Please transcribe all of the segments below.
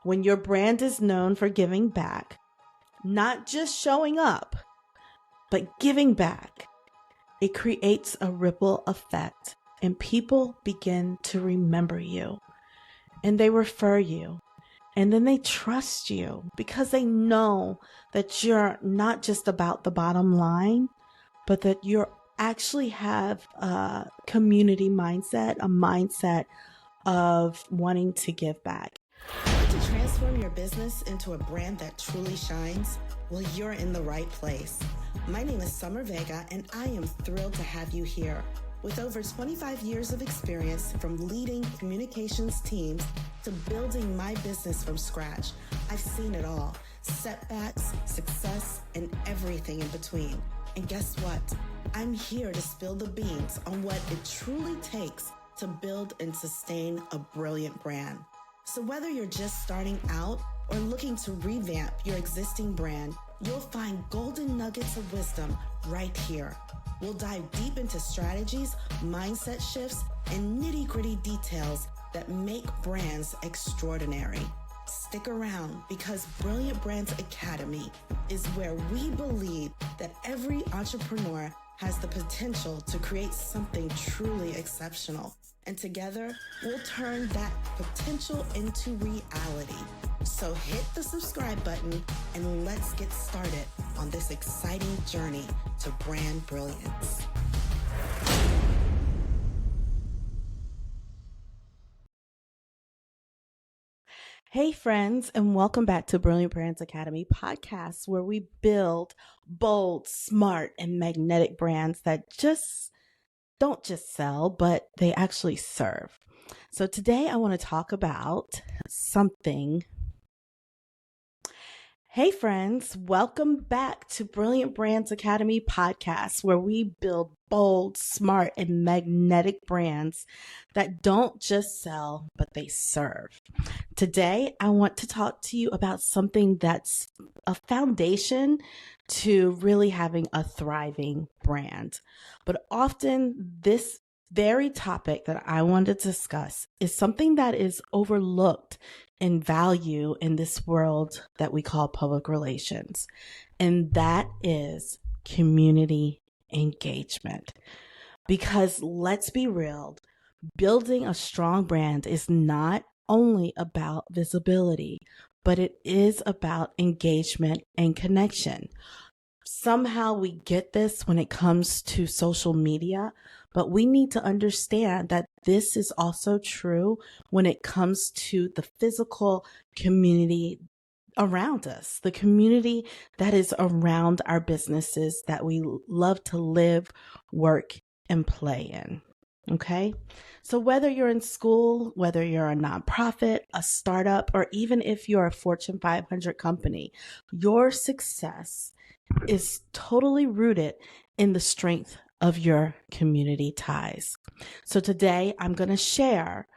When your brand is known for giving back, not just showing up, but giving back, it creates a ripple effect and people begin to remember you and they refer you and then they trust you because they know that you're not just about the bottom line, but that you actually have a community mindset, a mindset of wanting to give back. Want to transform your business into a brand that truly shines? Well, you're in the right place. My name is Sommer and I am thrilled to have you here. With over 25 years of experience from leading communications teams to building my business from scratch, I've seen it all. Setbacks, success, and everything in between. And guess what? I'm here to spill the beans on what it truly takes to build and sustain a brilliant brand. So whether you're just starting out or looking to revamp your existing brand, you'll find golden nuggets of wisdom right here. We'll dive deep into strategies, mindset shifts, and nitty-gritty details that make brands extraordinary. Stick around because Brilliant Brands Academy is where we believe that every entrepreneur has the potential to create something truly exceptional. And together, we'll turn that potential into reality. So hit the subscribe button and let's get started on this exciting journey to brand brilliance. Hey friends, and welcome back to Brilliant Brands Academy podcast, where we build bold, smart, and magnetic brands that don't just sell, but they actually serve. So today I want to talk about something. Hey friends, welcome back to Brilliant Brands Academy podcast, where we build bold, smart, and magnetic brands that don't just sell, but they serve. Today, I want to talk to you about something that's a foundation to really having a thriving brand. But often this very topic that I want to discuss is something that is overlooked in value in this world that we call public relations. And that is community engagement. Because let's be real, building a strong brand is not only about visibility, but it is about engagement and connection. Somehow we get this when it comes to social media, but we need to understand that this is also true when it comes to the physical community around us, the community that is around our businesses that we love to live, work, and play in. Okay. So whether you're in school, whether you're a nonprofit, a startup, or even if you're a Fortune 500 company, your success is totally rooted in the strength of your community ties. So today I'm going to share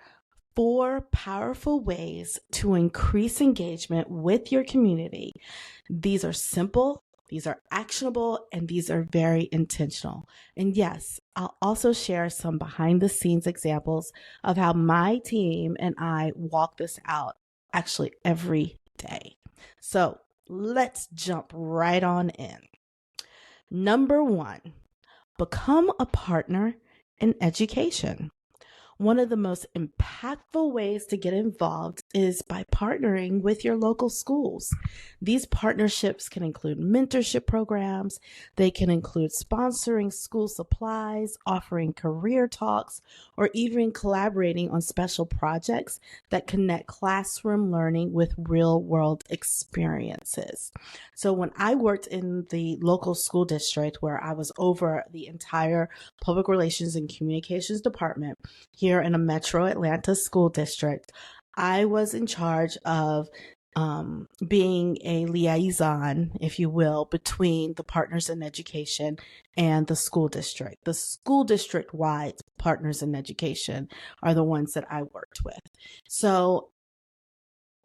4 powerful ways to increase engagement with your community. These are simple, these are actionable, and these are very intentional. And yes, I'll also share some behind the scenes examples of how my team and I walk this out actually every day. So let's jump right on in. Number 1, become a partner in education. One of the most impactful ways to get involved is by partnering with your local schools. These partnerships can include mentorship programs. They can include sponsoring school supplies, offering career talks, or even collaborating on special projects that connect classroom learning with real-world experiences. So when I worked in the local school district where I was over the entire public relations and communications department, here in a metro Atlanta school district, I was in charge of being a liaison, if you will, between the partners in education and the school district. The school district-wide partners in education are the ones that I worked with. So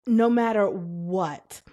no matter what,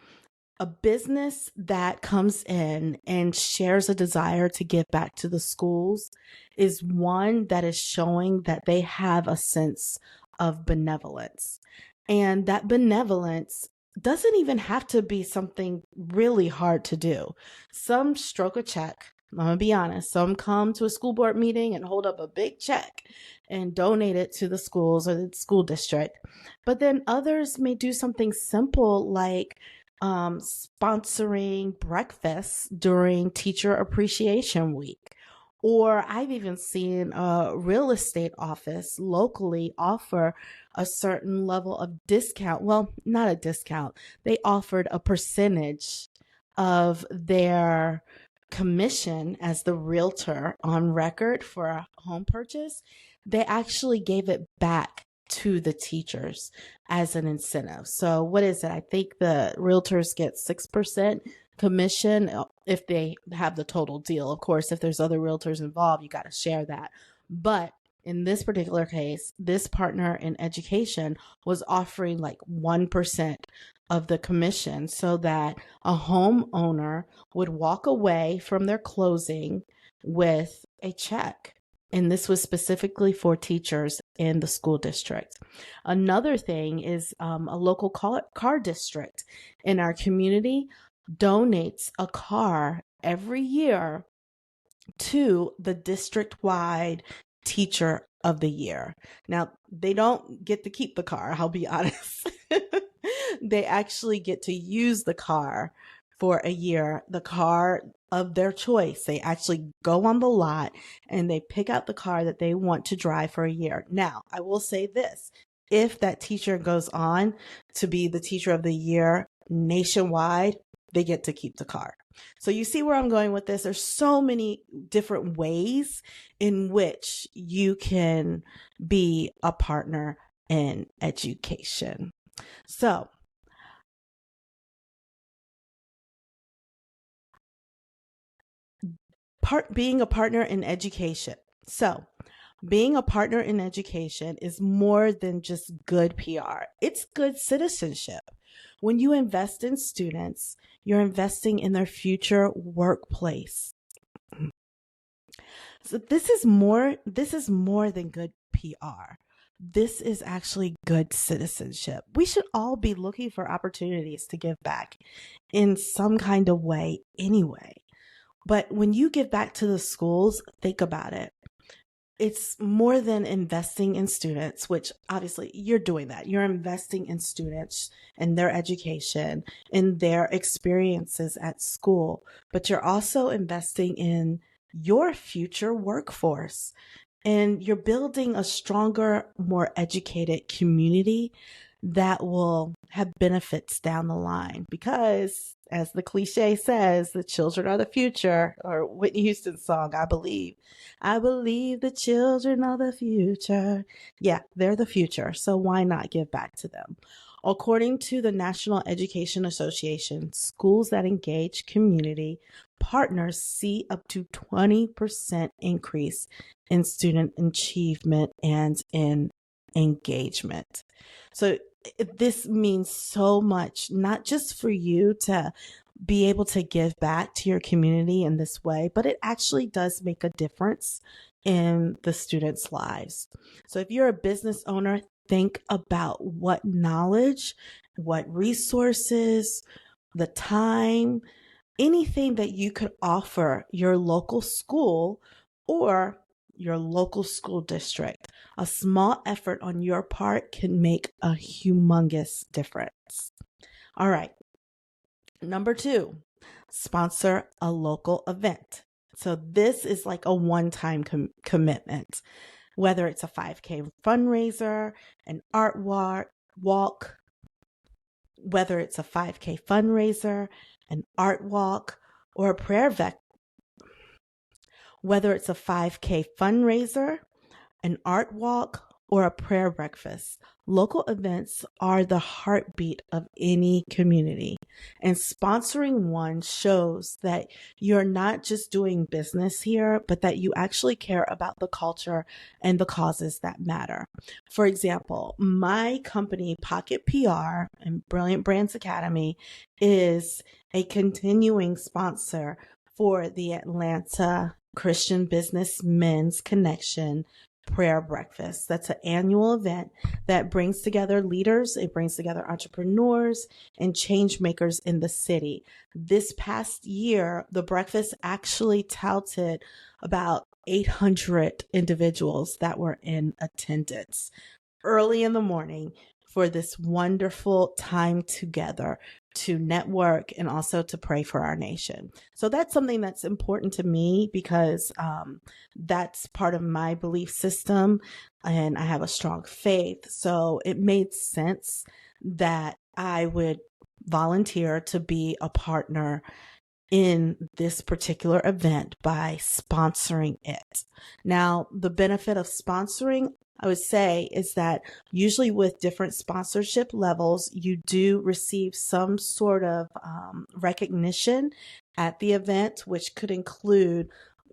a business that comes in and shares a desire to give back to the schools is one that is showing that they have a sense of benevolence. And that benevolence doesn't even have to be something really hard to do. Some stroke a check. I'm going to be honest. Some come to a school board meeting and hold up a big check and donate it to the schools or the school district. But then others may do something simple like sponsoring breakfast during Teacher Appreciation Week. Or I've even seen a real estate office locally offer a certain level of discount. Well, not a discount. They offered a percentage of their commission as the realtor on record for a home purchase. They actually gave it back to the teachers as an incentive. So what is it? I think the realtors get 6% commission if they have the total deal. Of course, if there's other realtors involved, you got to share that. But in this particular case, this partner in education was offering like 1% of the commission so that a homeowner would walk away from their closing with a check. And this was specifically for teachers in the school district. Another thing is a local car district in our community donates a car every year to the district-wide teacher of the year. Now, they don't get to keep the car, I'll be honest. They actually get to use the car for a year, the car of their choice. They actually go on the lot and they pick out the car that they want to drive for a year. Now, I will say this. If that teacher goes on to be the teacher of the year nationwide, they get to keep the car. So you see where I'm going with this. There's so many different ways in which you can be a partner in education. So being a partner in education. So being a partner in education is more than just good PR. It's good citizenship. When you invest in students, you're investing in their future workplace. So this is more than good PR. This is actually good citizenship. We should all be looking for opportunities to give back in some kind of way anyway. But when you give back to the schools, think about it. It's more than investing in students, which obviously you're doing that. You're investing in students and their education and their experiences at school, but you're also investing in your future workforce, and you're building a stronger, more educated community that will have benefits down the line, because as the cliche says, the children are the future, or Whitney Houston's song, I believe the children are the future. Yeah, they're the future. So why not give back to them? According to the National Education Association, schools that engage community partners see up to 20% increase in student achievement and in engagement. So this means so much, not just for you to be able to give back to your community in this way, but it actually does make a difference in the students' lives. So if you're a business owner, think about what knowledge, what resources, the time, anything that you could offer your local school or your local school district. A small effort on your part can make a humongous difference. All right. Number 2, sponsor a local event. So this is like a one-time commitment, whether it's a 5K fundraiser, an art walk, whether it's a 5K fundraiser, an art walk, or a prayer whether it's a 5K fundraiser, an art walk, or a prayer breakfast. Local events are the heartbeat of any community, and sponsoring one shows that you're not just doing business here, but that you actually care about the culture and the causes that matter. For example, my company, Pocket PR and Brilliant Brands Academy, is a continuing sponsor for the Atlanta Christian Business Men's Connection prayer breakfast. That's an annual event that brings together leaders, it brings together entrepreneurs and change makers in the city. This past year, the breakfast actually touted about 800 individuals that were in attendance early in the morning for this wonderful time together to network and also to pray for our nation. So that's something that's important to me because that's part of my belief system and I have a strong faith. So it made sense that I would volunteer to be a partner in this particular event by sponsoring it. Now, the benefit of sponsoring, I would say, is that usually with different sponsorship levels, you do receive some sort of recognition at the event, which could include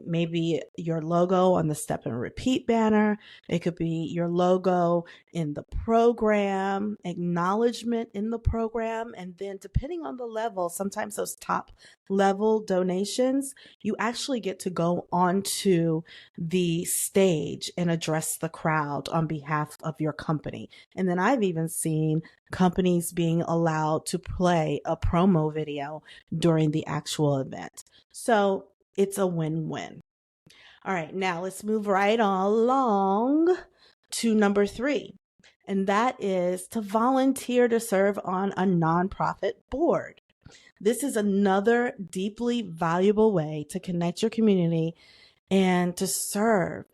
maybe your logo on the Step and Repeat banner. It could be your logo in the program, acknowledgement in the program, and then depending on the level, sometimes those top level donations, you actually get to go onto the stage and address the crowd on behalf of your company. And then I've even seen companies being allowed to play a promo video during the actual event. So it's a win-win. All right, now let's move right along to number 3. And that is to volunteer to serve on a nonprofit board. This is another deeply valuable way to connect your community and to serve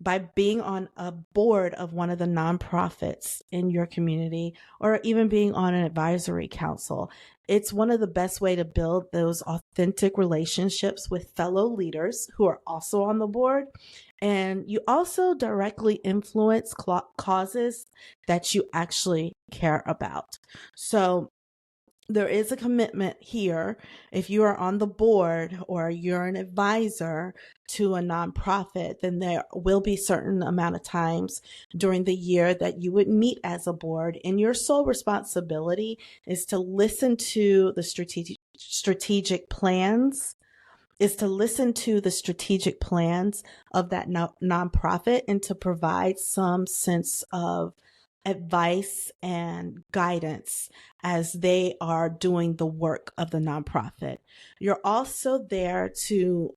by being on a board of one of the nonprofits in your community or even being on an advisory council. It's one of the best way to build those authentic relationships with fellow leaders who are also on the board. And you also directly influence causes that you actually care about. So there is a commitment here. If you are on the board or you're an advisor to a nonprofit, then there will be certain amount of times during the year that you would meet as a board, and your sole responsibility is to listen to the strategic plans of that nonprofit and to provide some sense of advice and guidance as they are doing the work of the nonprofit. You're also there to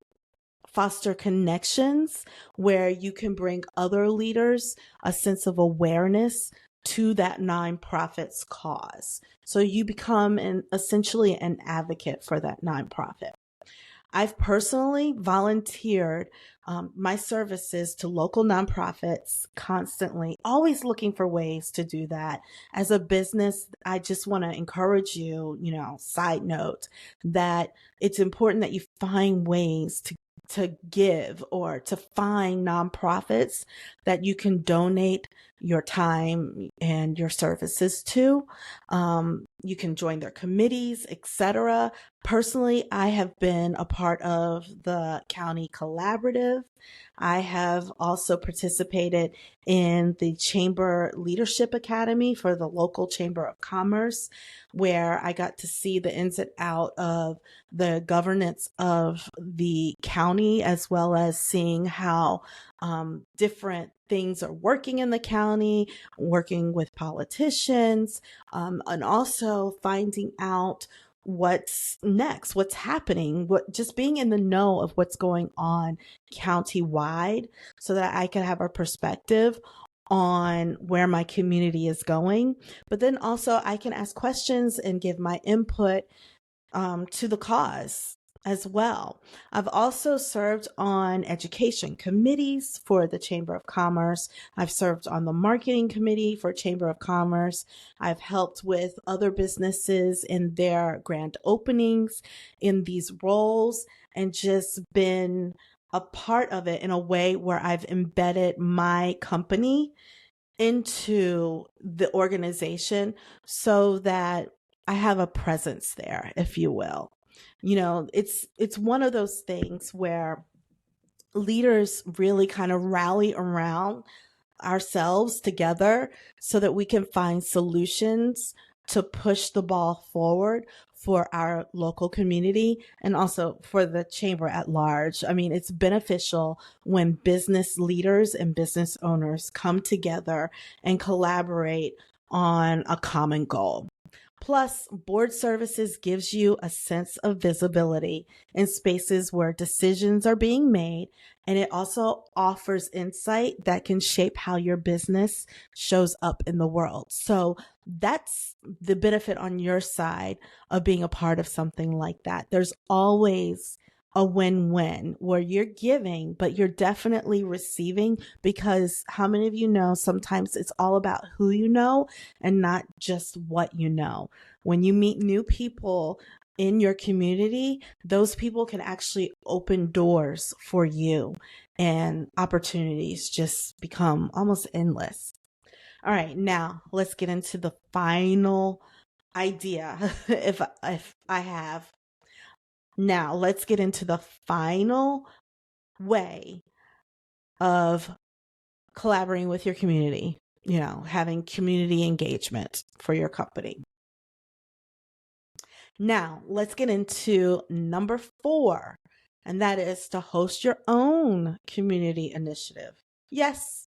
foster connections where you can bring other leaders a sense of awareness to that nonprofit's cause. So you become essentially an advocate for that nonprofit. I've personally volunteered my services to local nonprofits constantly, always looking for ways to do that. As a business, I just want to encourage you, side note, that it's important that you find ways to give or to find nonprofits that you can donate your time and your services to. You can join their committees, etc. Personally, I have been a part of the county collaborative. I have also participated in the Chamber Leadership Academy for the local Chamber of Commerce, where I got to see the ins and out of the governance of the county, as well as seeing how different things are working in the county, working with politicians, and also finding out what's next, what's happening, just being in the know of what's going on county-wide so that I can have a perspective on where my community is going. But then also I can ask questions and give my input to the cause as well. I've also served on education committees for the Chamber of Commerce. I've served on the marketing committee for Chamber of Commerce. I've helped with other businesses in their grand openings in these roles and just been a part of it in a way where I've embedded my company into the organization so that I have a presence there, if you will. It's one of those things where leaders really kind of rally around ourselves together so that we can find solutions to push the ball forward for our local community and also for the chamber at large. I mean, it's beneficial when business leaders and business owners come together and collaborate on a common goal. Plus, board services gives you a sense of visibility in spaces where decisions are being made, and it also offers insight that can shape how your business shows up in the world. So that's the benefit on your side of being a part of something like that. There's always a win-win where you're giving, but you're definitely receiving, because how many of you know sometimes it's all about who you know and not just what you know. When you meet new people in your community, those people can actually open doors for you and opportunities just become almost endless. All right, now let's get into the final idea if I have. Now, let's get into the final way of collaborating with your community, having community engagement for your company. Now, let's get into number 4, and that is to host your own community initiative. Yes,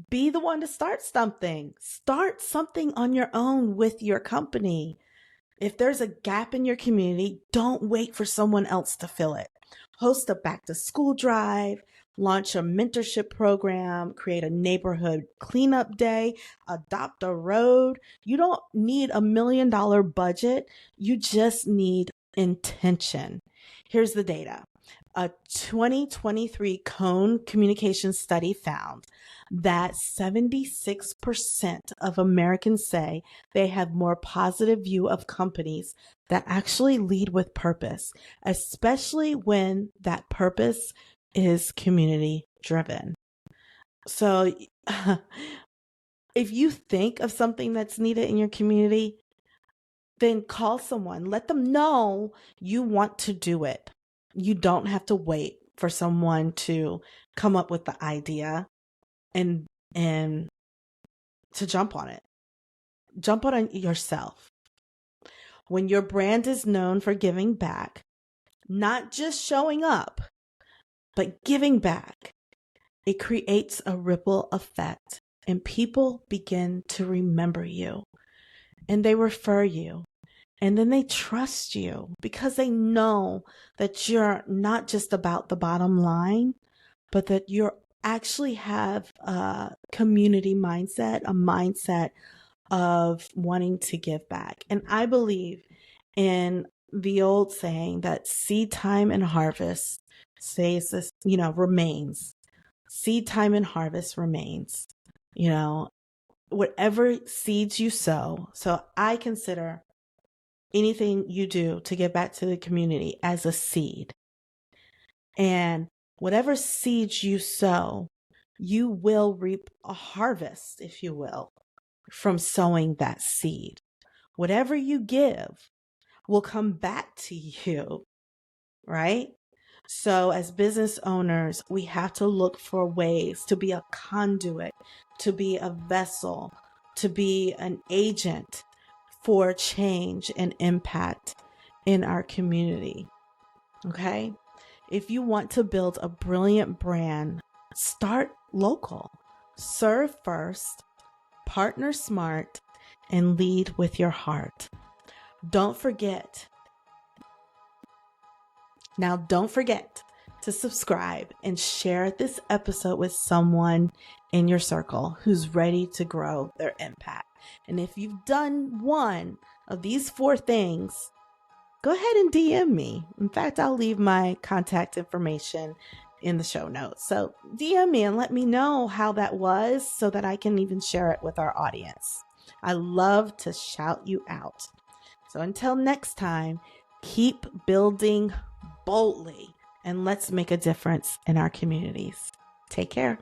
be the one to start something. Start something on your own with your company. If there's a gap in your community, don't wait for someone else to fill it. Host a back to school drive, launch a mentorship program, create a neighborhood cleanup day, adopt a road. You don't need $1 million budget. You just need intention. Here's the data. A 2023 Cone Communication study found that 76% of Americans say they have more positive view of companies that actually lead with purpose, especially when that purpose is community driven. So if you think of something that's needed in your community, then call someone, let them know you want to do it. You don't have to wait for someone to come up with the idea and to jump on it. Jump on it yourself. When your brand is known for giving back, not just showing up, but giving back, it creates a ripple effect and people begin to remember you and they refer you. And then they trust you because they know that you're not just about the bottom line, but that you actually have a community mindset, a mindset of wanting to give back. And I believe in the old saying that seed time and harvest stays this, remains. Seed time and harvest remains. Whatever seeds you sow. So I consider anything you do to give back to the community as a seed. And whatever seeds you sow, you will reap a harvest, if you will, from sowing that seed. Whatever you give will come back to you, right? So as business owners, we have to look for ways to be a conduit, to be a vessel, to be an agent for change and impact in our community. Okay? If you want to build a brilliant brand, start local, serve first, partner smart, and lead with your heart. Don't forget to subscribe and share this episode with someone in your circle who's ready to grow their impact. And if you've done one of these 4 things, go ahead and DM me. In fact, I'll leave my contact information in the show notes. So DM me and let me know how that was so that I can even share it with our audience. I love to shout you out. So until next time, keep building boldly and let's make a difference in our communities. Take care.